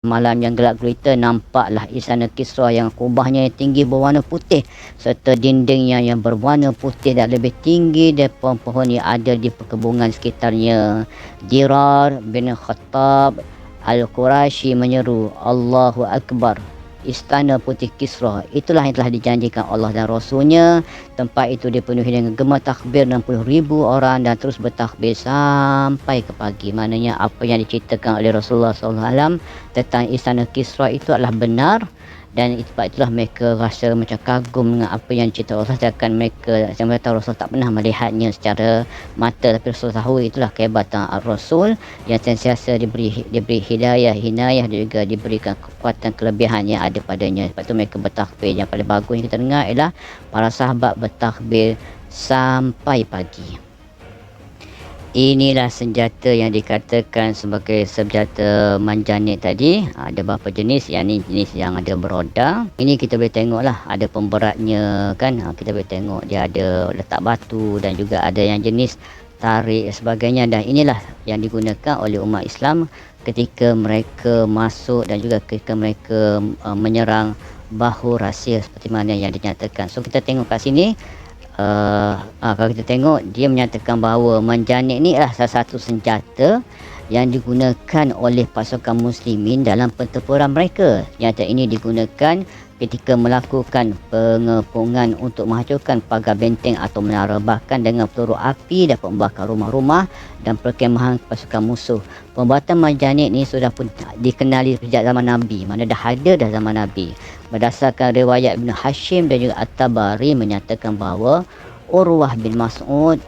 Malam yang gelap gulita, nampaklah istana Kisra yang kubahnya yang tinggi berwarna putih serta dindingnya yang berwarna putih dan lebih tinggi daripada pohon yang ada di perkebunan sekitarnya. Dirar bin Khattab Al-Quraisy menyeru, Allahu Akbar. Istana putih Kisra, itulah yang telah dijanjikan Allah dan Rasulnya. Tempat itu dipenuhi dengan gema takbir 60,000 orang dan terus bertakbir sampai ke pagi. Maknanya apa yang diceritakan oleh Rasulullah SAW tentang istana Kisra itu adalah benar, dan sebab itulah mereka rasa macam kagum dengan apa yang cerita Rasul. Sedangkan mereka tahu Rasul tak pernah melihatnya secara mata, tapi Rasul tahu itulah kehebatan Rasul yang sentiasa diberi hidayah, hinayah dan juga diberikan kekuatan kelebihan yang ada padanya. Sebab itu mereka bertakbir. Yang paling bagus yang kita dengar ialah para sahabat bertakbir sampai pagi. Inilah senjata yang dikatakan sebagai senjata manjanik tadi. Ada beberapa jenis, yang ni jenis yang ada beroda. Ini kita boleh tengok lah, ada pemberatnya kan. Kita boleh tengok dia ada letak batu dan juga ada yang jenis tarik sebagainya. Dan inilah yang digunakan oleh umat Islam ketika mereka masuk dan juga ketika mereka menyerang Bahu Rasir seperti mana yang dinyatakan. So kita tengok kat sini. Kalau kita tengok, dia menyatakan bahawa manjanik ni adalah salah satu senjata yang digunakan oleh pasukan muslimin dalam pertempuran mereka. Senjata ini digunakan ketika melakukan pengepungan untuk menghancurkan pagar benteng atau menara, bahkan dengan peluru api dapat membakar rumah-rumah dan perkemahan pasukan musuh. Pembuatan manjanik ni sudah pun dikenali sejak zaman Nabi, mana dah ada dah zaman Nabi. Berdasarkan riwayat Ibn Hashim dan juga At-Tabari menyatakan bahawa Urwah bin Mas'ud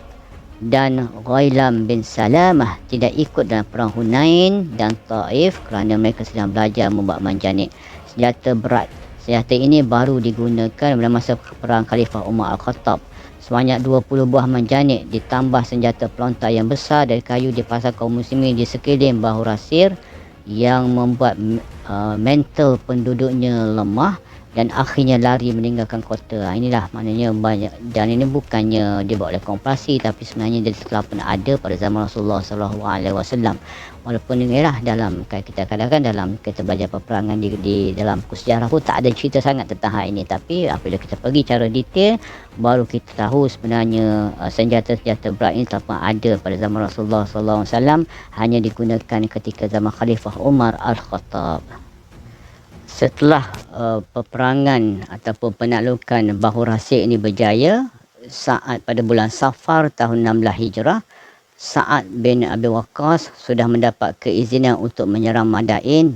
dan Ghailam bin Salamah tidak ikut dalam perang Hunain dan Taif kerana mereka sedang belajar membuat manjanik, senjata berat. Senjata ini baru digunakan pada masa perang Khalifah Umar Al-Khattab. Sebanyak 20 buah manjanik ditambah senjata pelontar yang besar dari kayu dipasang kaum muslimin di sekeliling Bahu Rasir yang membuat mental penduduknya lemah dan akhirnya lari meninggalkan kota. Inilah maknanya banyak, dan ini bukannya dibuat oleh kompulsi, tapi sebenarnya dia telah pernah ada pada zaman Rasulullah SAW. Walaupun inilah dalam kita kadang-kadang dalam kita belajar peperangan di dalam sejarah pun tak ada cerita sangat tentang hal ini, tapi apabila kita pergi cara detail baru kita tahu sebenarnya senjata-senjata berat ini telah pernah ada pada zaman Rasulullah SAW, hanya digunakan ketika zaman Khalifah Umar Al-Khattab. Setelah peperangan ataupun penaklukan Bahu Rasir ini berjaya, saat pada bulan Safar tahun 16 Hijrah, Sa'ad bin Abi Waqqas sudah mendapat keizinan untuk menyerang Madain.